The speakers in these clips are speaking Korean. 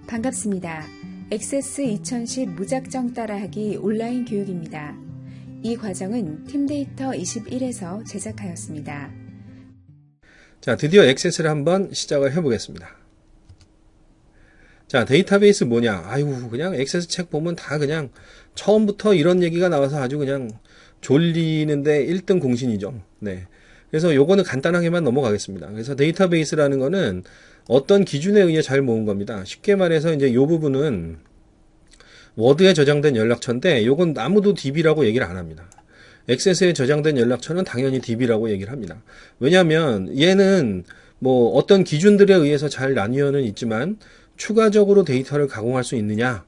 반갑습니다. 액세스 2010 무작정 따라하기 온라인 교육입니다. 이 과정은 팀데이터 21에서 제작하였습니다. 자, 드디어 액세스를 한번 시작을 해보겠습니다. 자, 데이터베이스 뭐냐? 아유, 그냥 액세스 책 보면 다 그냥 처음부터 이런 얘기가 나와서 아주 그냥 졸리는데 1등 공신이죠. 네. 그래서 요거는 간단하게만 넘어가겠습니다. 그래서 데이터베이스라는 거는 어떤 기준에 의해 잘 모은 겁니다. 쉽게 말해서 이제 요 부분은 워드에 저장된 연락처인데 요건 아무도 DB라고 얘기를 안 합니다. 액세스에 저장된 연락처는 당연히 DB라고 얘기를 합니다. 왜냐하면 얘는 뭐 어떤 기준들에 의해서 잘 나뉘어는 있지만 추가적으로 데이터를 가공할 수 있느냐라고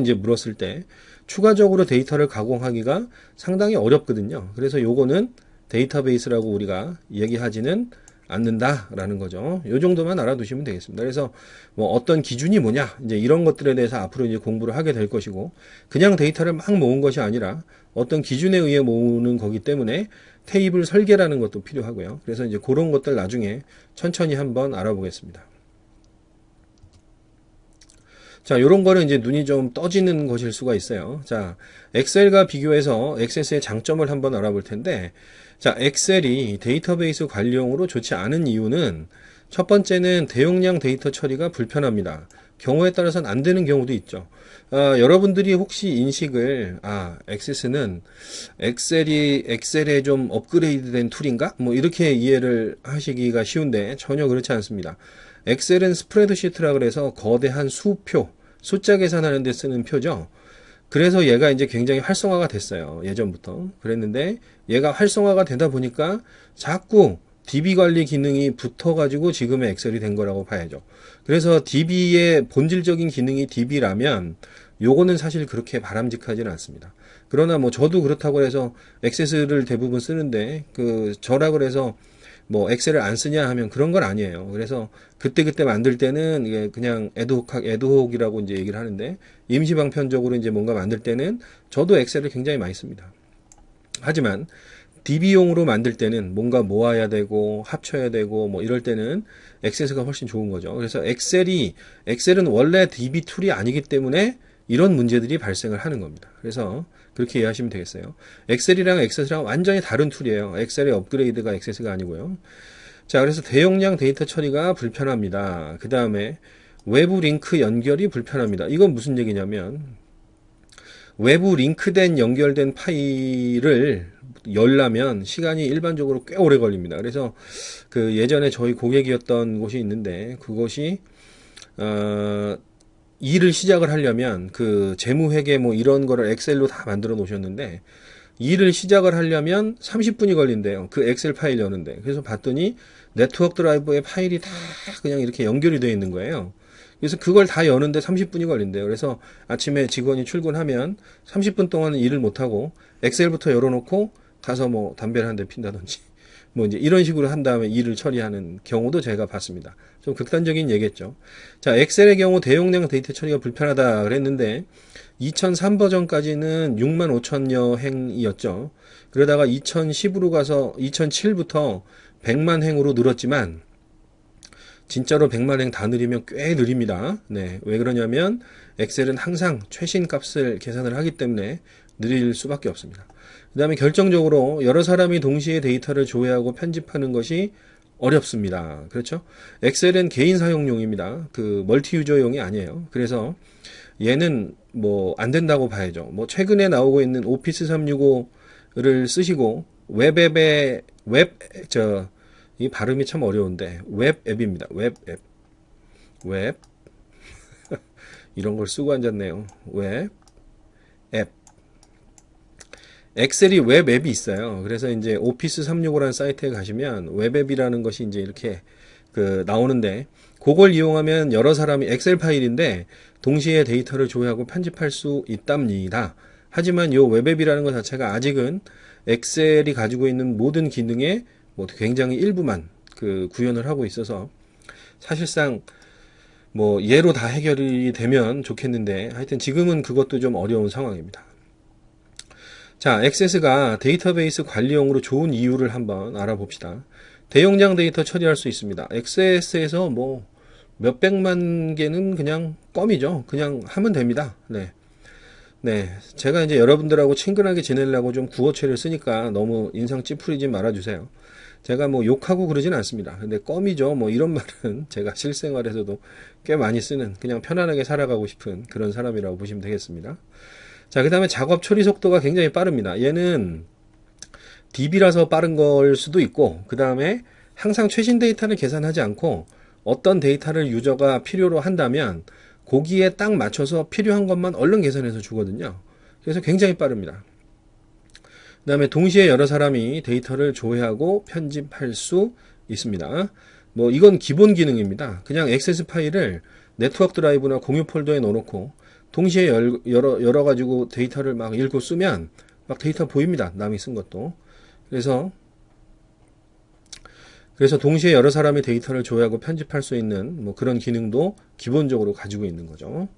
이제 물었을 때 추가적으로 데이터를 가공하기가 상당히 어렵거든요. 그래서 요거는 데이터베이스라고 우리가 얘기하지는 않는다라는 거죠. 요 정도만 알아두시면 되겠습니다. 그래서 뭐 어떤 기준이 뭐냐 이제 이런 것들에 대해서 앞으로 이제 공부를 하게 될 것이고 그냥 데이터를 막 모은 것이 아니라 어떤 기준에 의해 모으는 거기 때문에 테이블 설계라는 것도 필요하고요. 그래서 이제 그런 것들 나중에 천천히 한번 알아보겠습니다. 자, 요런 거는 이제 눈이 좀 떠지는 것일 수가 있어요. 자, 엑셀과 비교해서 액세스의 장점을 한번 알아볼 텐데, 자, 엑셀이 데이터베이스 관리용으로 좋지 않은 이유는 첫 번째는 대용량 데이터 처리가 불편합니다. 경우에 따라서는 안 되는 경우도 있죠. 여러분들이 혹시 인식을, 액세스는 엑셀에 좀 업그레이드된 툴인가? 뭐 이렇게 이해를 하시기가 쉬운데 전혀 그렇지 않습니다. 엑셀은 스프레드시트라 그래서 거대한 수표, 숫자 계산하는 데 쓰는 표죠. 그래서 얘가 이제 굉장히 활성화가 됐어요. 예전부터. 그랬는데 얘가 활성화가 되다 보니까 자꾸 DB 관리 기능이 붙어가지고 지금의 엑셀이 된 거라고 봐야죠. 그래서 DB의 본질적인 기능이 DB라면 요거는 사실 그렇게 바람직하지는 않습니다. 그러나 뭐 저도 그렇다고 해서 액세스를 대부분 쓰는데 저라 그래서 뭐 엑셀을 안 쓰냐 하면 그런 건 아니에요. 그래서 그때 만들 때는 이게 그냥 애드혹이라고 이제 얘기를 하는데 임시방편적으로 이제 뭔가 만들 때는 저도 엑셀을 굉장히 많이 씁니다. 하지만 DB용으로 만들 때는 뭔가 모아야 되고 합쳐야 되고 뭐 이럴 때는 액세스가 훨씬 좋은 거죠. 그래서 엑셀은 원래 DB 툴이 아니기 때문에 이런 문제들이 발생을 하는 겁니다. 그래서 그렇게 이해하시면 되겠어요. 엑셀이랑 액세스랑 완전히 다른 툴이에요. 엑셀의 업그레이드가 액세스가 아니고요. 자, 그래서 대용량 데이터 처리가 불편합니다. 그 다음에 외부 링크 연결이 불편합니다. 이건 무슨 얘기냐면 외부 링크된 연결된 파일을 열려면 시간이 일반적으로 꽤 오래 걸립니다. 그래서 예전에 저희 고객이었던 곳이 있는데 그것이 일을 시작을 하려면 재무회계 뭐 이런 거를 엑셀로 다 만들어 놓으셨는데 일을 시작을 하려면 30분이 걸린대요. 그 엑셀 파일 여는데. 그래서 봤더니 네트워크 드라이브에 파일이 다 그냥 이렇게 연결이 되어 있는 거예요. 그래서 그걸 다 여는데 30분이 걸린대요. 그래서 아침에 직원이 출근하면 30분 동안은 일을 못하고 엑셀부터 열어놓고 가서 뭐 담배를 한 대 핀다든지 뭐 이제 이런 식으로 한 다음에 일을 처리하는 경우도 제가 봤습니다. 좀 극단적인 얘기겠죠. 자, 엑셀의 경우 대용량 데이터 처리가 불편하다 그랬는데 2003 버전까지는 65,000여 행이었죠. 그러다가 2010으로 가서 2007부터 100만 행으로 늘었지만 진짜로 100만 행 다 늘리면 꽤 느립니다. 네, 왜 그러냐면 엑셀은 항상 최신 값을 계산을 하기 때문에 느릴 수밖에 없습니다. 그 다음에 결정적으로 여러 사람이 동시에 데이터를 조회하고 편집하는 것이 어렵습니다. 그렇죠? 엑셀은 개인 사용용입니다. 멀티 유저용이 아니에요. 그래서 얘는 뭐 안 된다고 봐야죠. 뭐 최근에 나오고 있는 오피스 365를 쓰시고 이 발음이 참 어려운데 웹앱입니다. 웹 이런 걸 쓰고 앉았네요. 웹앱 엑셀이 웹앱이 있어요. 그래서 이제 오피스 365라는 사이트에 가시면 웹앱이라는 것이 이제 이렇게 나오는데 그걸 이용하면 여러 사람이 엑셀 파일인데 동시에 데이터를 조회하고 편집할 수 있답니다. 하지만 이 웹앱이라는 것 자체가 아직은 엑셀이 가지고 있는 모든 기능에 뭐 굉장히 일부만 구현을 하고 있어서 사실상 뭐 얘로 다 해결이 되면 좋겠는데 하여튼 지금은 그것도 좀 어려운 상황입니다. 자, 액세스가 데이터베이스 관리용으로 좋은 이유를 한번 알아봅시다. 대용량 데이터 처리할 수 있습니다. 액세스에서 뭐 몇백만 개는 그냥 껌이죠. 그냥 하면 됩니다. 네. 네. 제가 이제 여러분들하고 친근하게 지내려고 좀 구어체를 쓰니까 너무 인상 찌푸리지 말아주세요. 제가 뭐 욕하고 그러진 않습니다. 근데 껌이죠. 뭐 이런 말은 제가 실생활에서도 꽤 많이 쓰는 그냥 편안하게 살아가고 싶은 그런 사람이라고 보시면 되겠습니다. 자, 그 다음에 작업 처리 속도가 굉장히 빠릅니다. 얘는 DB라서 빠른 걸 수도 있고, 그 다음에 항상 최신 데이터를 계산하지 않고 어떤 데이터를 유저가 필요로 한다면 거기에 딱 맞춰서 필요한 것만 얼른 계산해서 주거든요. 그래서 굉장히 빠릅니다. 그 다음에 동시에 여러 사람이 데이터를 조회하고 편집할 수 있습니다. 뭐 이건 기본 기능입니다. 그냥 액세스 파일을 네트워크 드라이브나 공유 폴더에 넣어놓고 동시에 열어 가지고 데이터를 막 읽고 쓰면 막 데이터 보입니다. 남이 쓴 것도. 그래서 동시에 여러 사람이 데이터를 조회하고 편집할 수 있는 뭐 그런 기능도 기본적으로 가지고 있는 거죠.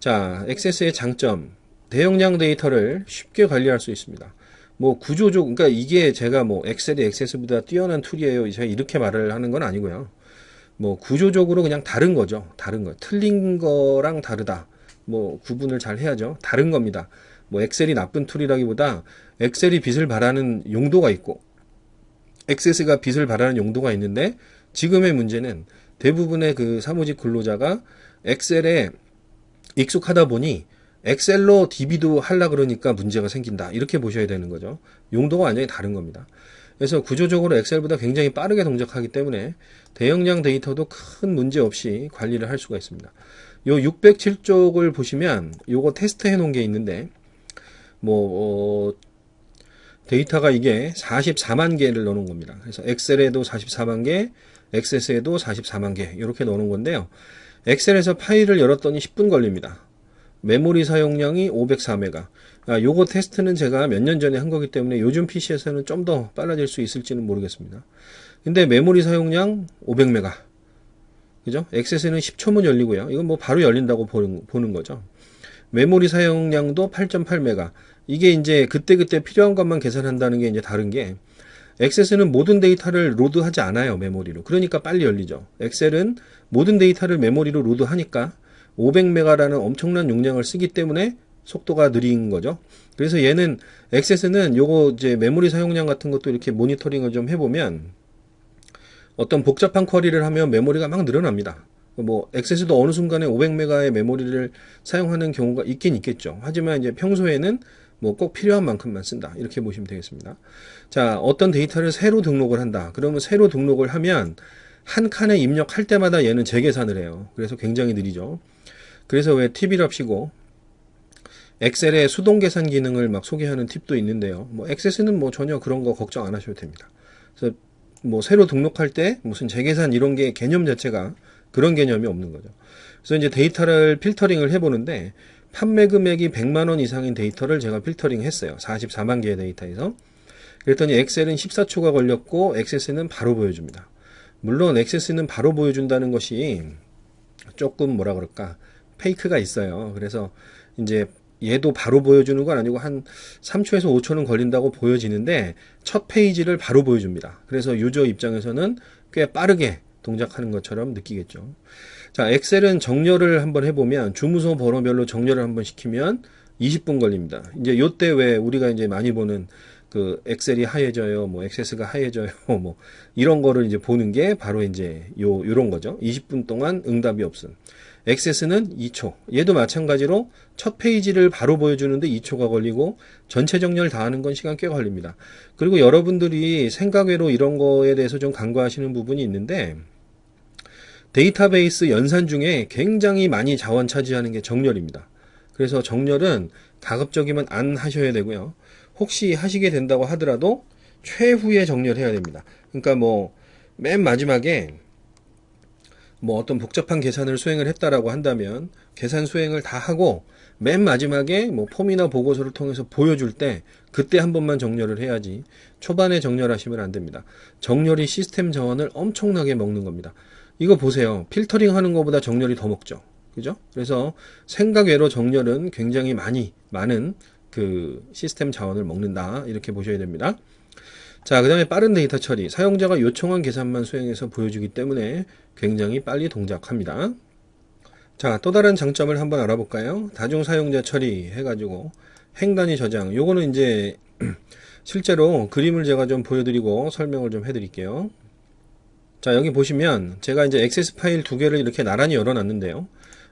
자, 액세스의 장점. 대용량 데이터를 쉽게 관리할 수 있습니다. 뭐 구조적, 그러니까 이게 제가 뭐 엑셀이 액세스보다 뛰어난 툴이에요. 제가 이렇게 말을 하는 건 아니고요. 뭐 구조적으로 그냥 다른 거죠. 다른 거. 틀린 거랑 다르다. 뭐 구분을 잘 해야죠. 다른 겁니다. 뭐 엑셀이 나쁜 툴이라기보다 엑셀이 빛을 발하는 용도가 있고 액세스가 빛을 발하는 용도가 있는데 지금의 문제는 대부분의 그 사무직 근로자가 엑셀에 익숙하다 보니 엑셀로 DB도 하려 그러니까 문제가 생긴다. 이렇게 보셔야 되는 거죠. 용도가 완전히 다른 겁니다. 그래서 구조적으로 엑셀보다 굉장히 빠르게 동작하기 때문에 대용량 데이터도 큰 문제 없이 관리를 할 수가 있습니다. 요 607쪽을 보시면 요거 테스트 해 놓은 게 있는데 데이터가 이게 44만 개를 넣어놓은 겁니다. 그래서 엑셀에도 44만 개, 액세스에도 44만 개 이렇게 넣어놓은 건데요. 엑셀에서 파일을 열었더니 10분 걸립니다. 메모리 사용량이 504메가. 요거 테스트는 제가 몇 년 전에 한 거기 때문에 요즘 PC에서는 좀 더 빨라질 수 있을지는 모르겠습니다. 근데 메모리 사용량 500메가. 그죠? 액세스는 10초면 열리고요. 이건 뭐 바로 열린다고 보는 거죠. 메모리 사용량도 8.8메가. 이게 이제 그때그때 필요한 것만 계산한다는 게 이제 다른 게 액세스는 모든 데이터를 로드하지 않아요. 메모리로. 그러니까 빨리 열리죠. 엑셀은 모든 데이터를 메모리로 로드하니까 500메가라는 엄청난 용량을 쓰기 때문에 속도가 느린 거죠. 그래서 얘는 액세스는 요거 이제 메모리 사용량 같은 것도 이렇게 모니터링을 좀 해보면 어떤 복잡한 쿼리를 하면 메모리가 막 늘어납니다. 뭐 액세스도 어느 순간에 500메가의 메모리를 사용하는 경우가 있긴 있겠죠. 하지만 이제 평소에는 뭐 꼭 필요한 만큼만 쓴다. 이렇게 보시면 되겠습니다. 자, 어떤 데이터를 새로 등록을 한다. 그러면 새로 등록을 하면 한 칸에 입력할 때마다 얘는 재계산을 해요. 그래서 굉장히 느리죠. 그래서 왜 팁이랍시고 엑셀의 수동 계산 기능을 막 소개하는 팁도 있는데요. 뭐 액세스는 뭐 전혀 그런 거 걱정 안 하셔도 됩니다. 그래서 뭐 새로 등록할 때 무슨 재계산 이런 게 개념 자체가 그런 개념이 없는 거죠. 그래서 이제 데이터를 필터링을 해보는데 판매 금액이 100만 원 이상인 데이터를 제가 필터링 했어요. 44만 개의 데이터에서. 그랬더니 엑셀은 14초가 걸렸고 액세스는 바로 보여줍니다. 물론 액세스는 바로 보여준다는 것이 조금 뭐라 그럴까 페이크가 있어요. 그래서 이제 얘도 바로 보여주는 건 아니고 한 3초에서 5초는 걸린다고 보여지는데 첫 페이지를 바로 보여줍니다. 그래서 유저 입장에서는 꽤 빠르게 동작하는 것처럼 느끼겠죠. 자, 엑셀은 정렬을 한번 해보면 주문서 번호별로 정렬을 한번 시키면 20분 걸립니다. 이제 요때 왜 우리가 이제 많이 보는 그 엑셀이 하얘져요, 뭐 액세스가 하얘져요, 뭐 이런 거를 이제 보는 게 바로 이제 요런 거죠. 20분 동안 응답이 없음. 액세스는 2초. 얘도 마찬가지로 첫 페이지를 바로 보여주는데 2초가 걸리고 전체 정렬 다 하는 건 시간 꽤 걸립니다. 그리고 여러분들이 생각외로 이런 거에 대해서 좀 간과하시는 부분이 있는데 데이터베이스 연산 중에 굉장히 많이 자원 차지하는 게 정렬입니다. 그래서 정렬은 가급적이면 안 하셔야 되고요. 혹시 하시게 된다고 하더라도 최후에 정렬해야 됩니다. 그러니까 뭐 맨 마지막에 뭐 어떤 복잡한 계산을 수행을 했다라고 한다면 계산 수행을 다 하고 맨 마지막에 뭐 폼이나 보고서를 통해서 보여줄 때 그때 한 번만 정렬을 해야지 초반에 정렬하시면 안 됩니다. 정렬이 시스템 자원을 엄청나게 먹는 겁니다. 이거 보세요. 필터링 하는 것보다 정렬이 더 먹죠. 그죠? 그래서 생각외로 정렬은 굉장히 많은 그 시스템 자원을 먹는다. 이렇게 보셔야 됩니다. 자, 그 다음에 빠른 데이터 처리. 사용자가 요청한 계산만 수행해서 보여주기 때문에 굉장히 빨리 동작합니다. 자, 또 다른 장점을 한번 알아볼까요? 다중 사용자 처리 해가지고 행단위 저장. 요거는 이제 실제로 그림을 제가 좀 보여드리고 설명을 좀 해드릴게요. 자, 여기 보시면 제가 이제 액세스 파일 두 개를 이렇게 나란히 열어놨는데요.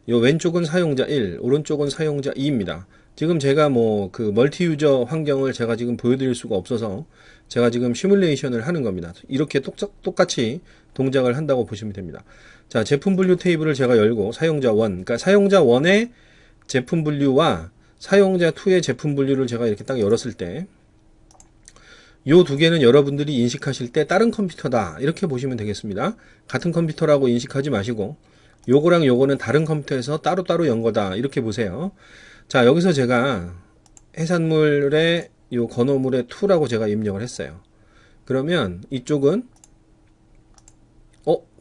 요 왼쪽은 사용자 1, 오른쪽은 사용자 2입니다. 지금 제가 뭐 그 멀티 유저 환경을 제가 지금 보여드릴 수가 없어서 제가 지금 시뮬레이션을 하는 겁니다. 이렇게 똑같이 동작을 한다고 보시면 됩니다. 자, 제품 분류 테이블을 제가 열고 사용자 1, 그러니까 사용자 1의 제품 분류와 사용자 2의 제품 분류를 제가 이렇게 딱 열었을 때 요 두 개는 여러분들이 인식하실 때 다른 컴퓨터다 이렇게 보시면 되겠습니다. 같은 컴퓨터라고 인식하지 마시고 요거랑 요거는 다른 컴퓨터에서 따로따로 연 거다 이렇게 보세요. 자, 여기서 제가 해산물의 요 건어물의 2라고 제가 입력을 했어요. 그러면 이쪽은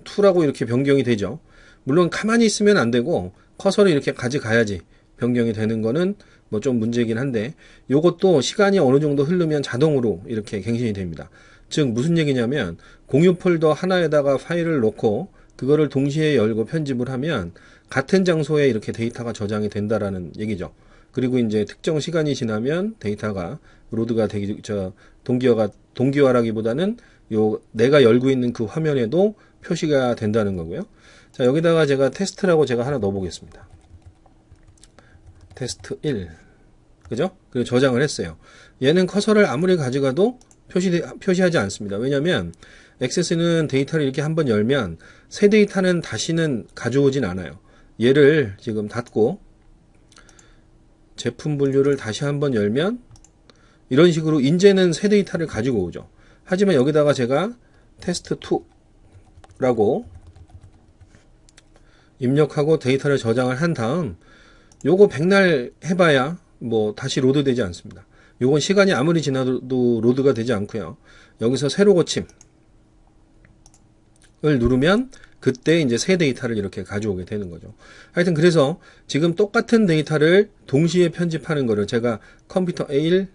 2라고 이렇게 변경이 되죠. 물론 가만히 있으면 안 되고 커서를 이렇게 가져가야지 변경이 되는 거는 뭐 좀 문제긴 한데 요것도 시간이 어느 정도 흐르면 자동으로 이렇게 갱신이 됩니다. 즉 무슨 얘기냐면 공유 폴더 하나에다가 파일을 넣고 그거를 동시에 열고 편집을 하면 같은 장소에 이렇게 데이터가 저장이 된다라는 얘기죠. 그리고 이제 특정 시간이 지나면 데이터가 로드가 되기 동기화라기보다는 요 내가 열고 있는 그 화면에도 표시가 된다는 거고요. 자, 여기다가 제가 테스트라고 제가 하나 넣어 보겠습니다. 테스트 1. 그죠? 그리고 저장을 했어요. 얘는 커서를 아무리 가져가도 표시하지 않습니다. 왜냐면 액세스는 데이터를 이렇게 한번 열면 새 데이터는 다시는 가져오진 않아요. 얘를 지금 닫고 제품 분류를 다시 한번 열면 이런 식으로 이제는 새 데이터를 가지고 오죠. 하지만 여기다가 제가 테스트 2라고 입력하고 데이터를 저장을 한 다음 요거 백날 해봐야 뭐 다시 로드 되지 않습니다. 요건 시간이 아무리 지나도 로드가 되지 않고요. 여기서 새로 고침을 누르면 그때 이제 새 데이터를 이렇게 가져오게 되는 거죠. 하여튼 그래서 지금 똑같은 데이터를 동시에 편집하는 거를 제가 컴퓨터 1,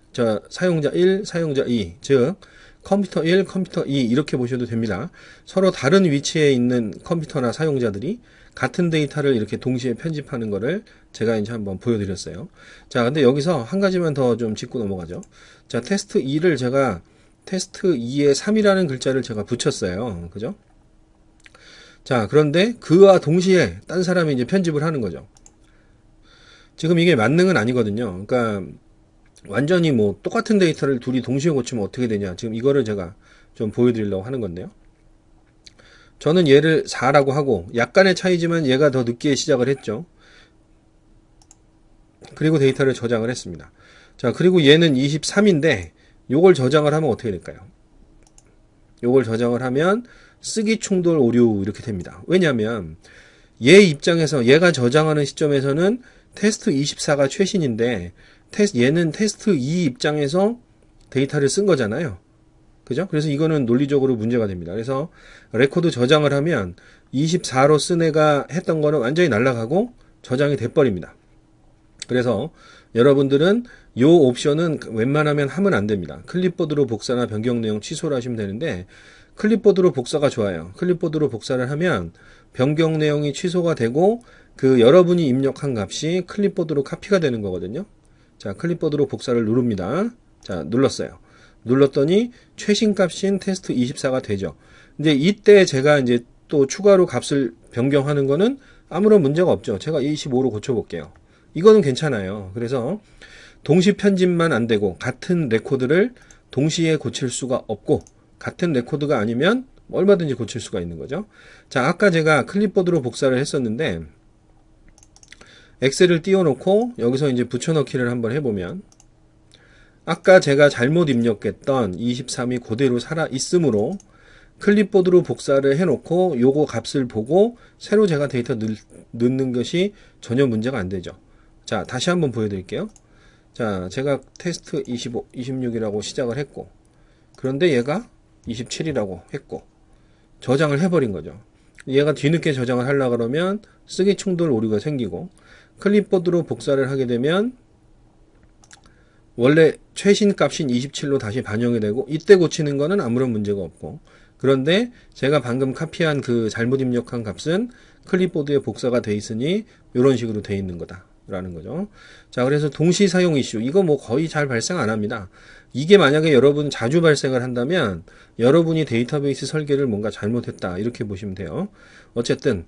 사용자 1, 사용자 2, 즉 컴퓨터 1, 컴퓨터 2 이렇게 보셔도 됩니다. 서로 다른 위치에 있는 컴퓨터나 사용자들이 같은 데이터를 이렇게 동시에 편집하는 거를 제가 이제 한번 보여드렸어요. 자, 근데 여기서 한 가지만 더 좀 짚고 넘어가죠. 자, 테스트 2를 제가 테스트 2에 3이라는 글자를 제가 붙였어요. 그죠? 자, 그런데 그와 동시에 딴 사람이 이제 편집을 하는 거죠. 지금 이게 만능은 아니거든요. 그러니까 완전히 뭐 똑같은 데이터를 둘이 동시에 고치면 어떻게 되냐. 지금 이거를 제가 좀 보여드리려고 하는 건데요. 저는 얘를 4라고 하고 약간의 차이지만 얘가 더 늦게 시작을 했죠. 그리고 데이터를 저장을 했습니다. 자, 그리고 얘는 23인데 요걸 저장을 하면 어떻게 될까요? 요걸 저장을 하면 쓰기 충돌 오류 이렇게 됩니다. 왜냐하면 얘 입장에서 얘가 저장하는 시점에서는 테스트 24가 최신인데 얘는 테스트 2 입장에서 데이터를 쓴 거잖아요. 그죠? 그래서 이거는 논리적으로 문제가 됩니다. 그래서 레코드 저장을 하면 24로 쓴 애가 했던 거는 완전히 날아가고 저장이 돼버립니다. 그래서 여러분들은 요 옵션은 웬만하면 하면 안 됩니다. 클립보드로 복사나 변경 내용 취소를 하시면 되는데 클립보드로 복사가 좋아요. 클립보드로 복사를 하면 변경 내용이 취소가 되고 그 여러분이 입력한 값이 클립보드로 카피가 되는 거거든요. 자, 클립보드로 복사를 누릅니다. 자, 눌렀어요. 눌렀더니 최신 값인 테스트 24가 되죠. 이제 이때 제가 이제 또 추가로 값을 변경하는 거는 아무런 문제가 없죠. 제가 25로 고쳐볼게요. 이거는 괜찮아요. 그래서 동시 편집만 안 되고 같은 레코드를 동시에 고칠 수가 없고 같은 레코드가 아니면 얼마든지 고칠 수가 있는 거죠. 자, 아까 제가 클립보드로 복사를 했었는데 엑셀을 띄워놓고 여기서 이제 붙여넣기를 한번 해보면 아까 제가 잘못 입력했던 23이 그대로 살아 있으므로 클립보드로 복사를 해놓고 요거 값을 보고 새로 제가 데이터 넣는 것이 전혀 문제가 안 되죠. 자, 다시 한번 보여드릴게요. 자, 제가 테스트 25, 26이라고 시작을 했고 그런데 얘가 27이라고 했고 저장을 해버린 거죠. 얘가 뒤늦게 저장을 하려고 그러면 쓰기 충돌 오류가 생기고 클립보드로 복사를 하게 되면 원래 최신 값인 27로 다시 반영이 되고 이때 고치는 거는 아무런 문제가 없고, 그런데 제가 방금 카피한 그 잘못 입력한 값은 클립보드에 복사가 돼 있으니 이런 식으로 돼 있는 거다라는 거죠. 자, 그래서 동시 사용 이슈 이거 뭐 거의 잘 발생 안 합니다. 이게 만약에 여러분 자주 발생을 한다면 여러분이 데이터베이스 설계를 뭔가 잘못했다 이렇게 보시면 돼요. 어쨌든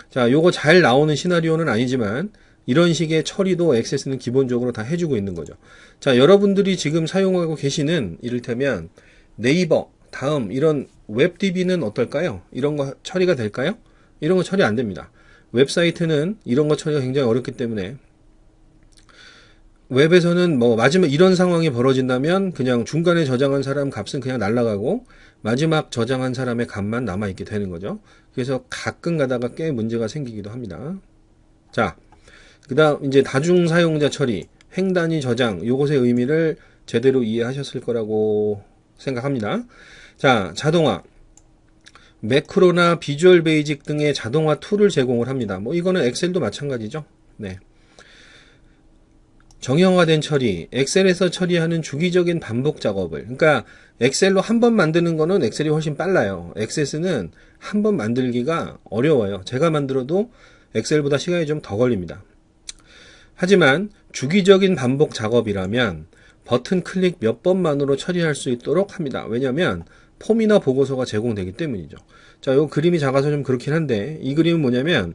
자, 요거 잘 나오는 시나리오는 아니지만 이런 식의 처리도 액세스는 기본적으로 다 해주고 있는 거죠. 자, 여러분들이 지금 사용하고 계시는 이를테면 네이버, 다음 이런 웹DB는 어떨까요? 이런 거 처리가 될까요? 이런 거 처리 안 됩니다. 웹사이트는 이런 거 처리가 굉장히 어렵기 때문에 웹에서는 뭐 마지막 이런 상황이 벌어진다면 그냥 중간에 저장한 사람 값은 그냥 날아가고 마지막 저장한 사람의 값만 남아있게 되는 거죠. 그래서 가끔 가다가 꽤 문제가 생기기도 합니다. 자, 그 다음 이제 다중 사용자 처리, 행단위 저장 요것의 의미를 제대로 이해하셨을 거라고 생각합니다. 자, 자동화 매크로나 비주얼 베이직 등의 자동화 툴을 제공을 합니다. 뭐 이거는 엑셀도 마찬가지죠. 네. 정형화된 처리, 엑셀에서 처리하는 주기적인 반복 작업을, 그러니까 엑셀로 한 번 만드는 거는 엑셀이 훨씬 빨라요. 액세스는 한 번 만들기가 어려워요. 제가 만들어도 엑셀보다 시간이 좀 더 걸립니다. 하지만 주기적인 반복 작업이라면 버튼 클릭 몇 번만으로 처리할 수 있도록 합니다. 왜냐하면 폼이나 보고서가 제공되기 때문이죠. 자, 요 그림이 작아서 좀 그렇긴 한데 이 그림은 뭐냐면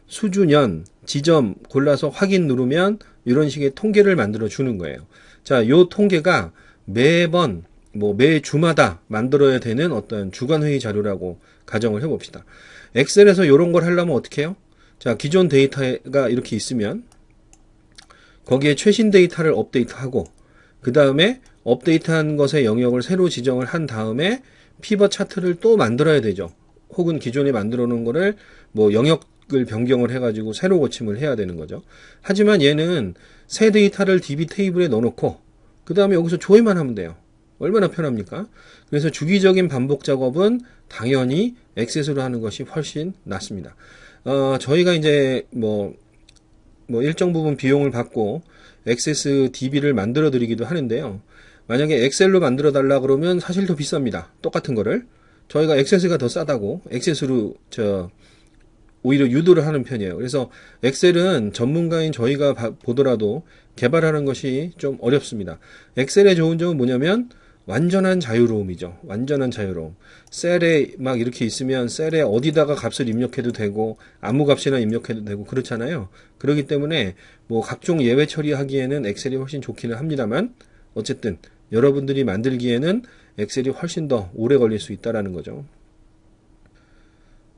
수주, 년, 지점 골라서 확인 누르면 이런 식의 통계를 만들어 주는 거예요. 자, 요 통계가 매번 뭐 매주마다 만들어야 되는 어떤 주간회의 자료라고 가정을 해봅시다. 엑셀에서 이런 걸 하려면 어떻게 해요? 자, 기존 데이터가 이렇게 있으면 거기에 최신 데이터를 업데이트하고 그 다음에 업데이트한 것의 영역을 새로 지정을 한 다음에 피벗 차트를 또 만들어야 되죠. 혹은 기존에 만들어 놓은 거를 뭐 영역을 변경을 해가지고 새로 고침을 해야 되는 거죠. 하지만 얘는 새 데이터를 DB 테이블에 넣어놓고 그 다음에 여기서 조회만 하면 돼요. 얼마나 편합니까? 그래서 주기적인 반복 작업은 당연히 액세스로 하는 것이 훨씬 낫습니다. 저희가 이제 뭐 일정 부분 비용을 받고 액세스 DB를 만들어 드리기도 하는데요. 만약에 엑셀로 만들어 달라 그러면 사실 더 비쌉니다. 똑같은 거를. 저희가 액세스가 더 싸다고 액세스로 오히려 유도를 하는 편이에요. 그래서 엑셀은 전문가인 저희가 보더라도 개발하는 것이 좀 어렵습니다. 엑셀의 좋은 점은 뭐냐면 완전한 자유로움이죠. 완전한 자유로움. 셀에 막 이렇게 있으면 셀에 어디다가 값을 입력해도 되고 아무 값이나 입력해도 되고 그렇잖아요. 그렇기 때문에 뭐 각종 예외 처리하기에는 엑셀이 훨씬 좋기는 합니다만 어쨌든 여러분들이 만들기에는 엑셀이 훨씬 더 오래 걸릴 수 있다라는 거죠.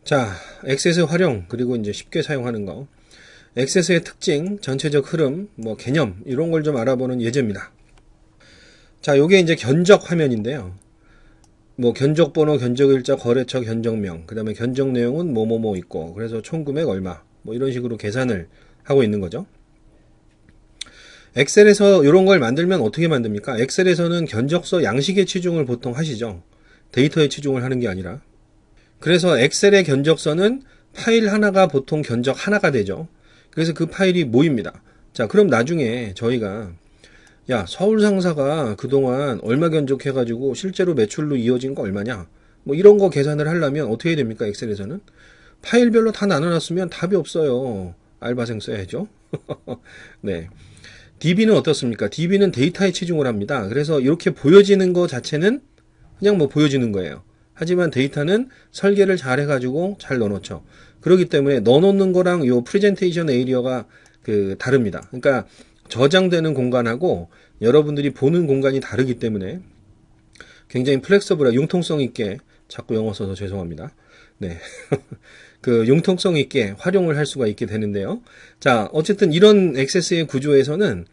자, 액세스 활용 그리고 이제 쉽게 사용하는 거. 액세스의 특징, 전체적 흐름, 뭐 개념 이런 걸 좀 알아보는 예제입니다. 자, 요게 이제 견적 화면인데요. 뭐 견적 번호, 견적 일자, 거래처, 견적명, 그 다음에 견적 내용은 뭐뭐뭐 있고, 그래서 총 금액 얼마, 뭐 이런 식으로 계산을 하고 있는 거죠. 엑셀에서 이런 걸 만들면 어떻게 만듭니까? 엑셀에서는 견적서 양식의 치중을 보통 하시죠. 데이터의 치중을 하는 게 아니라. 그래서 엑셀의 견적서는 파일 하나가 보통 견적 하나가 되죠. 그래서 그 파일이 모입니다. 자, 그럼 나중에 저희가 야, 서울 상사가 그동안 얼마 견적해가지고 실제로 매출로 이어진 거 얼마냐? 뭐 이런 거 계산을 하려면 어떻게 해야 됩니까? 엑셀에서는 파일별로 다 나눠놨으면 답이 없어요. 알바생 써야죠. 네. DB는 어떻습니까? DB는 데이터에 치중을 합니다. 그래서 이렇게 보여지는 거 자체는 그냥 뭐 보여지는 거예요. 하지만 데이터는 설계를 잘 해가지고 잘 넣어놓죠. 그렇기 때문에 넣어놓는 거랑 요 프레젠테이션 에이리어가 다릅니다. 그러니까 저장되는 공간하고 여러분들이 보는 공간이 다르기 때문에 굉장히 플렉서블한 융통성 있게 자꾸 영어 써서 죄송합니다. 네. 융통성 있게 활용을 할 수가 있게 되는데요. 자, 어쨌든 이런 액세스의 구조에서는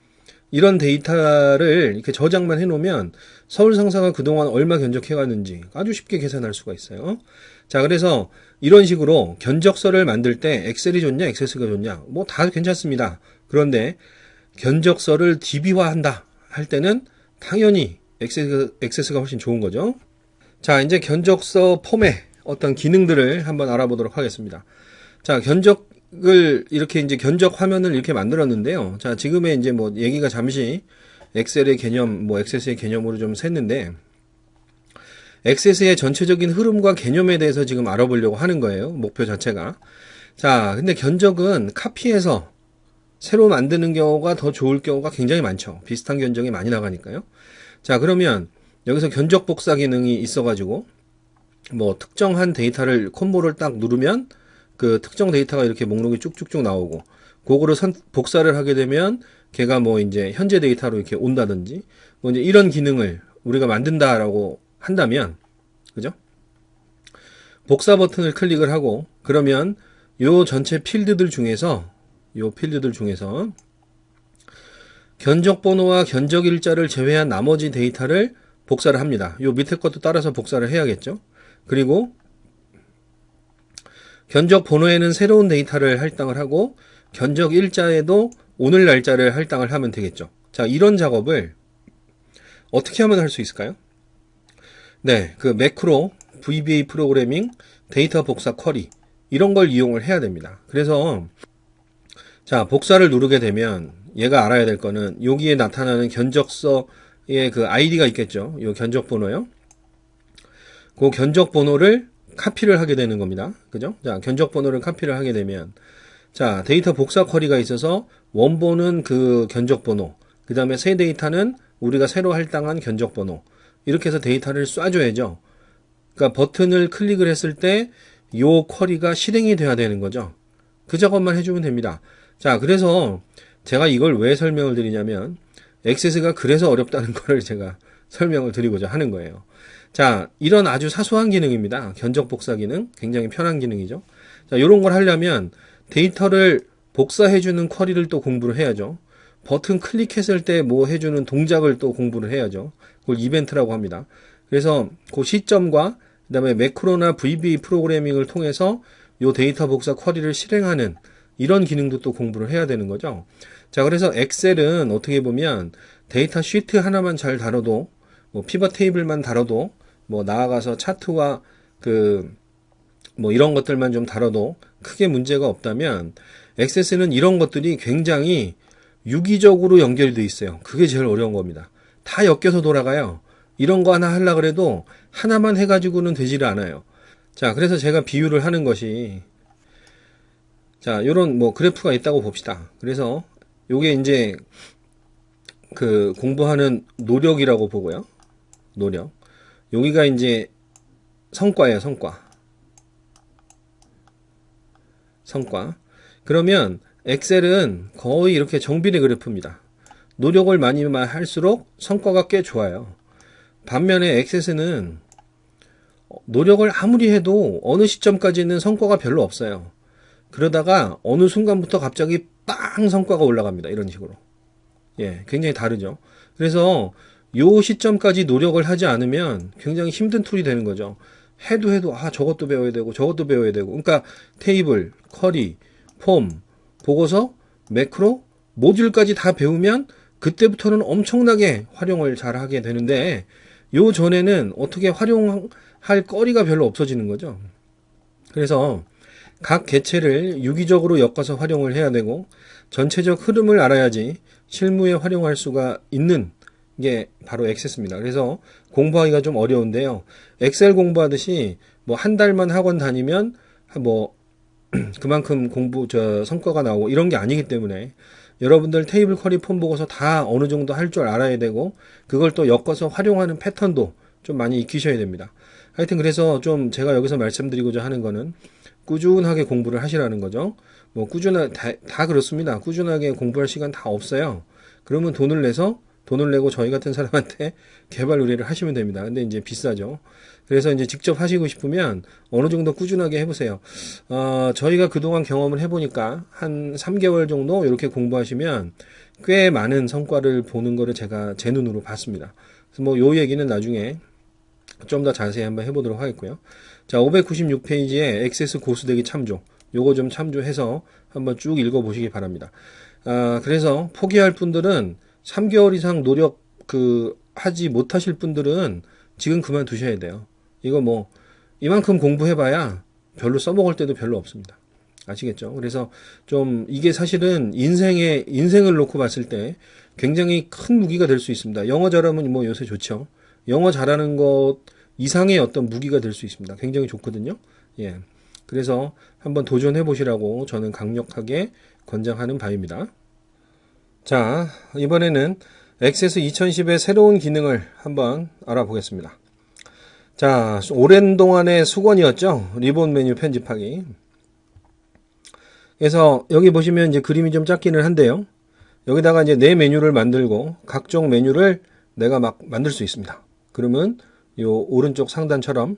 이런 데이터를 이렇게 저장만 해놓으면 서울 상사가 그동안 얼마 견적해갔는지 아주 쉽게 계산할 수가 있어요. 자, 그래서 이런 식으로 견적서를 만들 때 엑셀이 좋냐, 액세스가 좋냐, 뭐 다 괜찮습니다. 그런데 견적서를 DB화한다 할 때는 당연히 액세스가 훨씬 좋은 거죠. 자, 이제 견적서 폼의 어떤 기능들을 한번 알아보도록 하겠습니다. 자, 견적을 이렇게 이제 견적 화면을 이렇게 만들었는데요. 자, 지금의 이제 뭐 얘기가 잠시 엑셀의 개념, 뭐 XS의 개념으로 좀 샜는데, XS의 전체적인 흐름과 개념에 대해서 지금 알아보려고 하는 거예요. 목표 자체가. 자, 근데 견적은 카피해서 새로 만드는 경우가 더 좋을 경우가 굉장히 많죠. 비슷한 견적이 많이 나가니까요. 자, 그러면 여기서 견적 복사 기능이 있어가지고 뭐 특정한 데이터를 콤보를 딱 누르면 그 특정 데이터가 이렇게 목록이 쭉쭉쭉 나오고 그거를 복사를 하게 되면 걔가 뭐 이제 현재 데이터로 이렇게 온다든지 뭐 이제 이런 기능을 우리가 만든다라고 한다면, 그죠? 복사 버튼을 클릭을 하고 그러면 요 전체 필드들 중에서 견적 번호와 견적 일자를 제외한 나머지 데이터를 복사를 합니다. 요 밑에 것도 따라서 복사를 해야겠죠. 그리고 견적 번호에는 새로운 데이터를 할당을 하고 견적 일자에도 오늘 날짜를 할당을 하면 되겠죠. 자, 이런 작업을 어떻게 하면 할 수 있을까요? 네, 그 매크로, VBA 프로그래밍, 데이터 복사 쿼리 이런 걸 이용을 해야 됩니다. 그래서 자, 복사를 누르게 되면 얘가 알아야 될 거는 여기에 나타나는 견적서의 그 아이디가 있겠죠. 요 견적 번호요. 그 견적 번호를 카피를 하게 되는 겁니다. 그죠? 자, 견적 번호를 카피를 하게 되면 자, 데이터 복사 쿼리가 있어서 원본은 그 견적 번호, 그 다음에 새 데이터는 우리가 새로 할당한 견적 번호 이렇게 해서 데이터를 쏴줘야죠. 그러니까 버튼을 클릭을 했을 때 요 쿼리가 실행이 돼야 되는 거죠. 그 작업만 해주면 됩니다. 자, 그래서 제가 이걸 왜 설명을 드리냐면 액세스가 그래서 어렵다는 거를 제가 설명을 드리고자 하는 거예요. 자, 이런 아주 사소한 기능입니다. 견적 복사 기능, 굉장히 편한 기능이죠. 자, 이런 걸 하려면 데이터를 복사해주는 쿼리를 또 공부를 해야죠. 버튼 클릭했을 때 뭐 해주는 동작을 또 공부를 해야죠. 그걸 이벤트라고 합니다. 그래서 그 시점과 그 다음에 매크로나 VB 프로그래밍을 통해서 요 데이터 복사 쿼리를 실행하는 이런 기능도 또 공부를 해야 되는 거죠. 자, 그래서 엑셀은 어떻게 보면 데이터 시트 하나만 잘 다뤄도 뭐 피벗 테이블만 다뤄도 뭐 나아가서 차트와 그 뭐 이런 것들만 좀 다뤄도 크게 문제가 없다면 엑세스는 이런 것들이 굉장히 유기적으로 연결이 돼 있어요. 그게 제일 어려운 겁니다. 다 엮여서 돌아가요. 이런 거 하나 하려고 해도 하나만 해가지고는 되지를 않아요. 자, 그래서 제가 비유를 하는 것이 자, 요런 뭐 그래프가 있다고 봅시다. 그래서 요게 이제 그 공부하는 노력이라고 보고요. 노력. 여기가 이제 성과예요, 성과. 그러면 엑셀은 거의 이렇게 정비례 그래프입니다. 노력을 많이 할수록 성과가 꽤 좋아요. 반면에 액세스는 노력을 아무리 해도 어느 시점까지는 성과가 별로 없어요. 그러다가 어느 순간부터 갑자기 빵 성과가 올라갑니다. 이런 식으로. 예, 굉장히 다르죠. 그래서 요 시점까지 노력을 하지 않으면 굉장히 힘든 툴이 되는 거죠. 해도 저것도 배워야 되고 저것도 배워야 되고. 그러니까 테이블, 쿼리, 폼, 보고서, 매크로, 모듈까지 다 배우면 그때부터는 엄청나게 활용을 잘 하게 되는데 요 전에는 어떻게 활용할 거리가 별로 없어지는 거죠. 그래서 각 개체를 유기적으로 엮어서 활용을 해야 되고 전체적 흐름을 알아야지 실무에 활용할 수가 있는 게 바로 액세스입니다. 그래서 공부하기가 좀 어려운데요. 엑셀 공부하듯이 뭐 한 달만 학원 다니면 뭐 그만큼 성과가 나오고 이런 게 아니기 때문에 여러분들 테이블 쿼리 폼 보고서 다 어느 정도 할 줄 알아야 되고 그걸 또 엮어서 활용하는 패턴도 좀 많이 익히셔야 됩니다. 하여튼 그래서 좀 제가 여기서 말씀드리고자 하는 거는 꾸준하게 공부를 하시라는 거죠. 뭐 다 그렇습니다. 꾸준하게 공부할 시간 다 없어요. 그러면 돈을 내고 저희 같은 사람한테 개발 의뢰를 하시면 됩니다. 근데 이제 비싸죠. 그래서 이제 직접 하시고 싶으면 어느 정도 꾸준하게 해보세요. 저희가 그동안 경험을 해보니까 한 3개월 정도 이렇게 공부하시면 꽤 많은 성과를 보는 거를 제가 제 눈으로 봤습니다. 그래서 뭐 요 얘기는 나중에 좀 더 자세히 한번 해보도록 하겠고요. 자, 596페이지에 액세스 고수되기 참조. 요거 좀 참조해서 한번 쭉 읽어보시기 바랍니다. 그래서 포기할 분들은 3개월 이상 노력 하지 못하실 분들은 지금 그만두셔야 돼요. 이거 뭐 이만큼 공부해봐야 별로 써먹을 때도 별로 없습니다. 아시겠죠? 그래서 좀 이게 사실은 인생을 놓고 봤을 때 굉장히 큰 무기가 될 수 있습니다. 영어 잘하면 뭐 요새 좋죠. 영어 잘하는 것 이상의 어떤 무기가 될 수 있습니다. 굉장히 좋거든요. 예. 그래서 한번 도전해 보시라고 저는 강력하게 권장하는 바입니다. 자, 이번에는 액세스 2010의 새로운 기능을 한번 알아보겠습니다. 자, 오랜 동안의 수건이었죠. 리본 메뉴 편집하기. 그래서 여기 보시면 이제 그림이 좀 작기는 한데요. 여기다가 이제 내 메뉴를 만들고 각종 메뉴를 내가 막 만들 수 있습니다. 그러면 요 오른쪽 상단처럼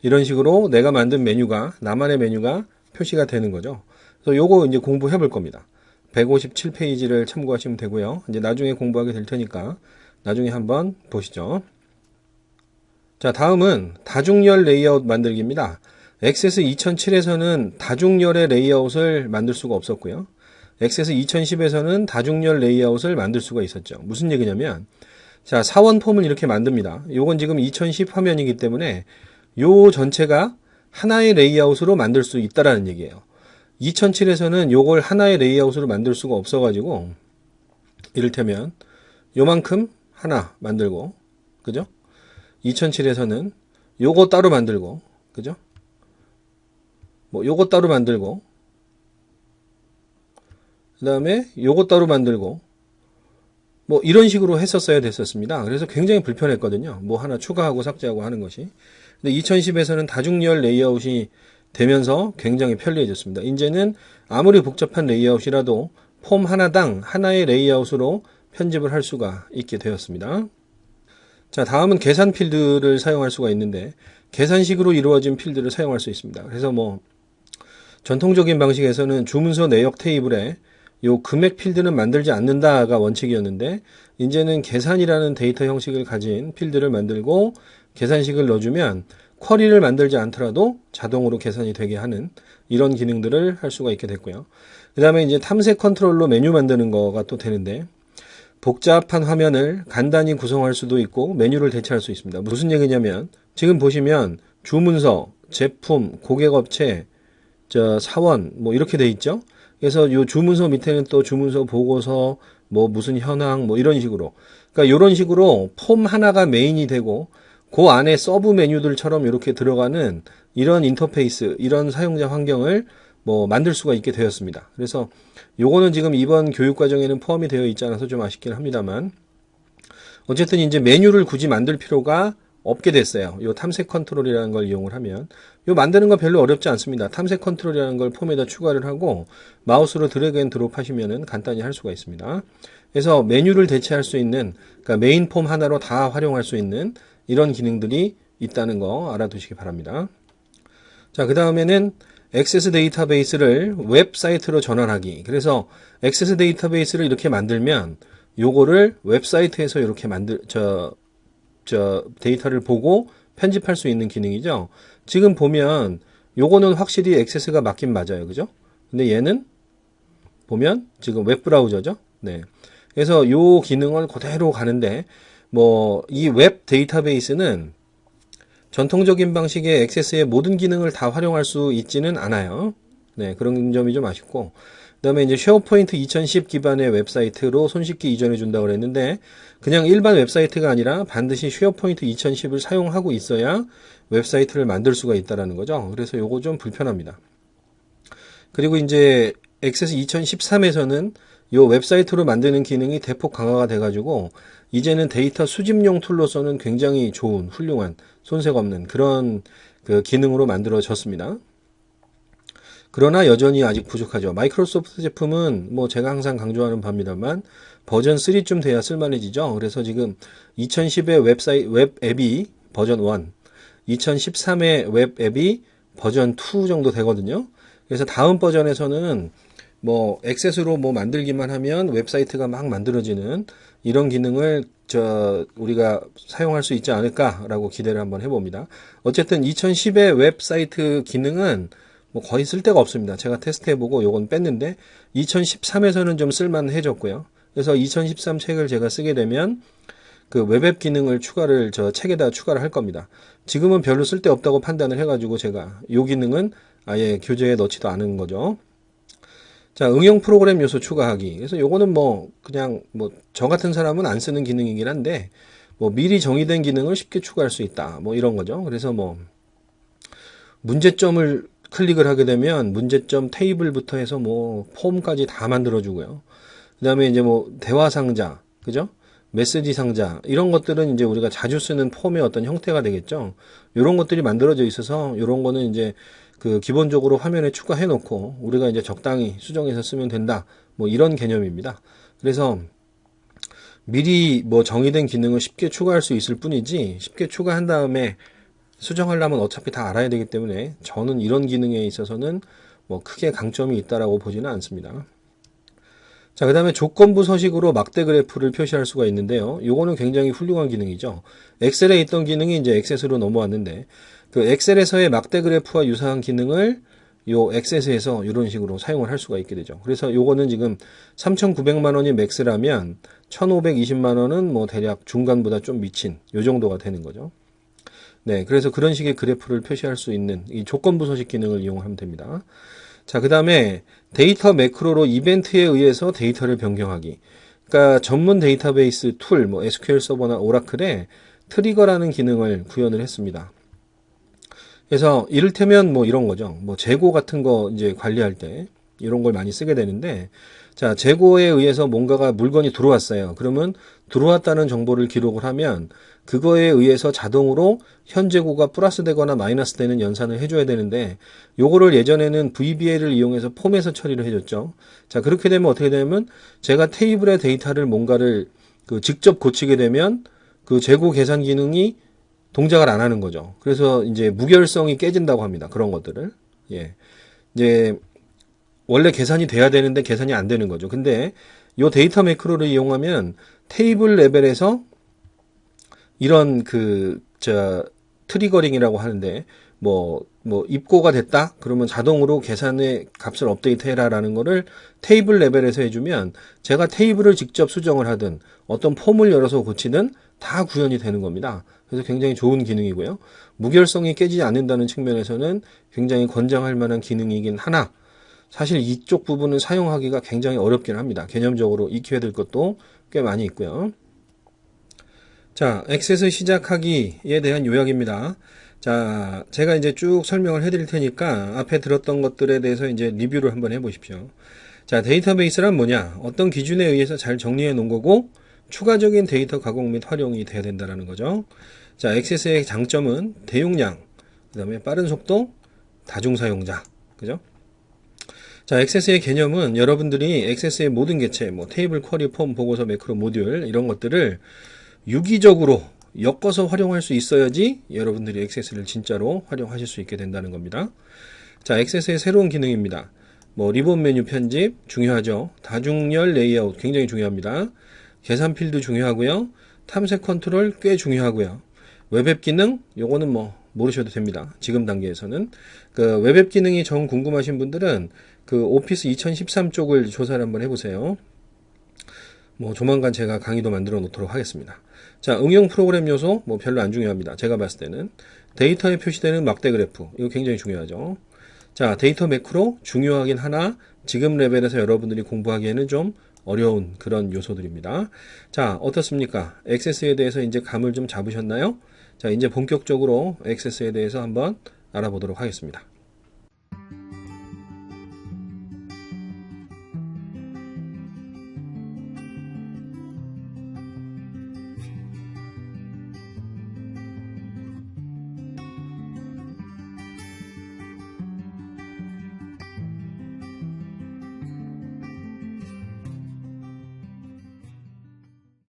이런 식으로 내가 만든 메뉴가, 나만의 메뉴가 표시가 되는 거죠. 그래서 요거 이제 공부해 볼 겁니다. 157페이지를 참고하시면 되고요. 이제 나중에 공부하게 될 테니까 나중에 한번 보시죠. 자, 다음은 다중열 레이아웃 만들기입니다. 액세스 2007에서는 다중열의 레이아웃을 만들 수가 없었고요. 액세스 2010에서는 다중열 레이아웃을 만들 수가 있었죠. 무슨 얘기냐면, 자, 사원 폼을 이렇게 만듭니다. 요건 지금 2010 화면이기 때문에 요 전체가 하나의 레이아웃으로 만들 수 있다라는 얘기예요. 2007에서는 요걸 하나의 레이아웃으로 만들 수가 없어가지고, 이를테면 요만큼 하나 만들고, 그죠? 2007에서는 요거 따로 만들고, 그죠? 뭐 요거 따로 만들고, 그 다음에 요거 따로 만들고, 뭐 이런 식으로 했었어야 됐었습니다. 그래서 굉장히 불편했거든요. 뭐 하나 추가하고 삭제하고 하는 것이. 근데 2010에서는 다중열 레이아웃이 되면서 굉장히 편리해졌습니다. 이제는 아무리 복잡한 레이아웃이라도 폼 하나당 하나의 레이아웃으로 편집을 할 수가 있게 되었습니다. 자, 다음은 계산 필드를 사용할 수가 있는데, 계산식으로 이루어진 필드를 사용할 수 있습니다. 그래서 뭐 전통적인 방식에서는 주문서 내역 테이블에 요 금액 필드는 만들지 않는다가 원칙이었는데, 이제는 계산이라는 데이터 형식을 가진 필드를 만들고 계산식을 넣어주면 쿼리를 만들지 않더라도 자동으로 계산이 되게 하는 이런 기능들을 할 수가 있게 됐고요. 그 다음에 이제 탐색 컨트롤로 메뉴 만드는 거가 또 되는데, 복잡한 화면을 간단히 구성할 수도 있고 메뉴를 대체할 수 있습니다. 무슨 얘기냐면, 지금 보시면 주문서, 제품, 고객업체, 사원 뭐 이렇게 돼 있죠. 그래서 요 주문서 밑에는 또 주문서 보고서, 뭐 무슨 현황 뭐 이런 식으로, 그러니까 이런 식으로 폼 하나가 메인이 되고 그 안에 서브 메뉴들처럼 이렇게 들어가는 이런 인터페이스, 이런 사용자 환경을 뭐 만들 수가 있게 되었습니다. 그래서 요거는 지금 이번 교육 과정에는 포함이 되어 있지 않아서 좀 아쉽긴 합니다만, 어쨌든 이제 메뉴를 굳이 만들 필요가 없게 됐어요. 요 탐색 컨트롤이라는 걸 이용을 하면 요 만드는 거 별로 어렵지 않습니다. 탐색 컨트롤이라는 걸 폼에다 추가를 하고 마우스로 드래그 앤 드롭 하시면은 간단히 할 수가 있습니다. 그래서 메뉴를 대체할 수 있는, 그러니까 메인 폼 하나로 다 활용할 수 있는 이런 기능들이 있다는 거 알아두시기 바랍니다. 자, 그 다음에는 액세스 데이터베이스를 웹사이트로 전환하기. 그래서 액세스 데이터베이스를 이렇게 만들면 요거를 웹사이트에서 이렇게 데이터를 보고 편집할 수 있는 기능이죠. 지금 보면 요거는 확실히 액세스가 맞긴 맞아요. 그죠? 근데 얘는 보면 지금 웹브라우저죠. 네. 그래서 요 기능을 그대로 가는데, 뭐 이 웹 데이터베이스는 전통적인 방식의 액세스의 모든 기능을 다 활용할 수 있지는 않아요. 네, 그런 점이 좀 아쉽고, 그 다음에 이제 쉐어포인트 2010 기반의 웹사이트로 손쉽게 이전해 준다고 그랬는데, 그냥 일반 웹사이트가 아니라 반드시 쉐어포인트 2010을 사용하고 있어야 웹사이트를 만들 수가 있다라는 거죠. 그래서 요거 좀 불편합니다. 그리고 이제 액세스 2013에서는 요 웹사이트로 만드는 기능이 대폭 강화가 돼가지고 이제는 데이터 수집용 툴로서는 굉장히 좋은, 훌륭한, 손색 없는 그런 그 기능으로 만들어졌습니다. 그러나 여전히 아직 부족하죠. 마이크로소프트 제품은 뭐 제가 항상 강조하는 바입니다만 버전 3쯤 돼야 쓸만해지죠. 그래서 지금 2010의 웹 앱이 버전 1, 2013의 웹 앱이 버전 2 정도 되거든요. 그래서 다음 버전에서는 뭐 액세스로 뭐 만들기만 하면 웹사이트가 막 만들어지는 이런 기능을 우리가 사용할 수 있지 않을까라고 기대를 한번 해봅니다. 어쨌든 2010의 웹사이트 기능은 뭐 거의 쓸 데가 없습니다. 제가 테스트해보고 요건 뺐는데 2013에서는 좀 쓸만해졌고요. 그래서 2013 책을 제가 쓰게 되면 그 웹앱 기능을 책에다 추가를 할 겁니다. 지금은 별로 쓸 데 없다고 판단을 해가지고 제가 요 기능은 아예 교재에 넣지도 않은 거죠. 자, 응용 프로그램 요소 추가하기. 그래서 요거는 뭐 그냥 뭐 저 같은 사람은 안 쓰는 기능이긴 한데 뭐 미리 정의된 기능을 쉽게 추가할 수 있다. 뭐 이런 거죠. 그래서 뭐 문제점을 클릭을 하게 되면 문제점 테이블부터 해서 뭐 폼까지 다 만들어 주고요. 그다음에 이제 뭐 대화 상자, 그죠? 메시지 상자 이런 것들은 이제 우리가 자주 쓰는 폼의 어떤 형태가 되겠죠. 이런 것들이 만들어져 있어서 이런 거는 이제 그 기본적으로 화면에 추가해 놓고 우리가 이제 적당히 수정해서 쓰면 된다. 뭐 이런 개념입니다. 그래서 미리 뭐 정의된 기능을 쉽게 추가할 수 있을 뿐이지 쉽게 추가한 다음에 수정하려면 어차피 다 알아야 되기 때문에 저는 이런 기능에 있어서는 뭐 크게 강점이 있다라고 보지는 않습니다. 자, 그 다음에 조건부 서식으로 막대 그래프를 표시할 수가 있는데요. 요거는 굉장히 훌륭한 기능이죠. 엑셀에 있던 기능이 이제 액세스로 넘어왔는데 그 엑셀에서의 막대 그래프와 유사한 기능을 요 액세스에서 이런 식으로 사용을 할 수가 있게 되죠. 그래서 요거는 지금 3,900만 원이 맥스라면 1,520만 원은 뭐 대략 중간보다 좀 미친 요 정도가 되는 거죠. 네, 그래서 그런 식의 그래프를 표시할 수 있는 이 조건부 서식 기능을 이용하면 됩니다. 자, 그 다음에 데이터 매크로로 이벤트에 의해서 데이터를 변경하기. 그러니까 전문 데이터베이스 툴, 뭐 SQL 서버나 오라클에 트리거라는 기능을 구현을 했습니다. 그래서 이를테면 뭐 이런 거죠. 뭐 재고 같은 거 이제 관리할 때 이런 걸 많이 쓰게 되는데, 자, 재고에 의해서 뭔가가 물건이 들어왔어요. 그러면 들어왔다는 정보를 기록을 하면 그거에 의해서 자동으로 현재고가 플러스 되거나 마이너스 되는 연산을 해줘야 되는데 요거를 예전에는 VBA를 이용해서 폼에서 처리를 해줬죠. 자, 그렇게 되면 어떻게 되냐면 제가 테이블의 데이터를 뭔가를 그 직접 고치게 되면 그 재고 계산 기능이 동작을 안 하는 거죠. 그래서 이제 무결성이 깨진다고 합니다. 그런 것들을. 예. 이제 원래 계산이 돼야 되는데 계산이 안 되는 거죠. 근데 요 데이터 매크로를 이용하면 테이블 레벨에서 이런 트리거링이라고 하는데 뭐 입고가 됐다? 그러면 자동으로 계산의 값을 업데이트 해라라는 거를 테이블 레벨에서 해주면 제가 테이블을 직접 수정을 하든 어떤 폼을 열어서 고치든 다 구현이 되는 겁니다. 그래서 굉장히 좋은 기능이고요. 무결성이 깨지지 않는다는 측면에서는 굉장히 권장할 만한 기능이긴 하나 사실 이쪽 부분은 사용하기가 굉장히 어렵긴 합니다. 개념적으로 익혀야 될 것도 꽤 많이 있고요. 자, 액세스 시작하기에 대한 요약입니다. 자, 제가 이제 쭉 설명을 해드릴 테니까 앞에 들었던 것들에 대해서 이제 리뷰를 한번 해보십시오. 자, 데이터베이스란 뭐냐? 어떤 기준에 의해서 잘 정리해 놓은 거고 추가적인 데이터 가공 및 활용이 돼야 된다는 거죠. 자, 액세스의 장점은 대용량, 그 다음에 빠른 속도, 다중사용자, 그죠? 자, 액세스의 개념은 여러분들이 액세스의 모든 개체, 뭐 테이블, 쿼리, 폼, 보고서, 매크로, 모듈 이런 것들을 유기적으로 엮어서 활용할 수 있어야지 여러분들이 액세스를 진짜로 활용하실 수 있게 된다는 겁니다. 자, 액세스의 새로운 기능입니다. 뭐 리본 메뉴 편집 중요하죠. 다중열 레이아웃 굉장히 중요합니다. 계산 필드 중요하고요. 탐색 컨트롤 꽤 중요하고요. 웹앱 기능 요거는 뭐 모르셔도 됩니다. 지금 단계에서는 그 웹앱 기능이 정 궁금하신 분들은 그 오피스 2013 쪽을 조사를 한번 해보세요. 뭐 조만간 제가 강의도 만들어 놓도록 하겠습니다. 자, 응용 프로그램 요소 뭐 별로 안 중요합니다. 제가 봤을 때는 데이터에 표시되는 막대 그래프 이거 굉장히 중요하죠. 자, 데이터 매크로 중요하긴 하나 지금 레벨에서 여러분들이 공부하기에는 좀 어려운 그런 요소들입니다. 자, 어떻습니까? 액세스에 대해서 이제 감을 좀 잡으셨나요? 자, 이제 본격적으로 액세스에 대해서 한번 알아보도록 하겠습니다.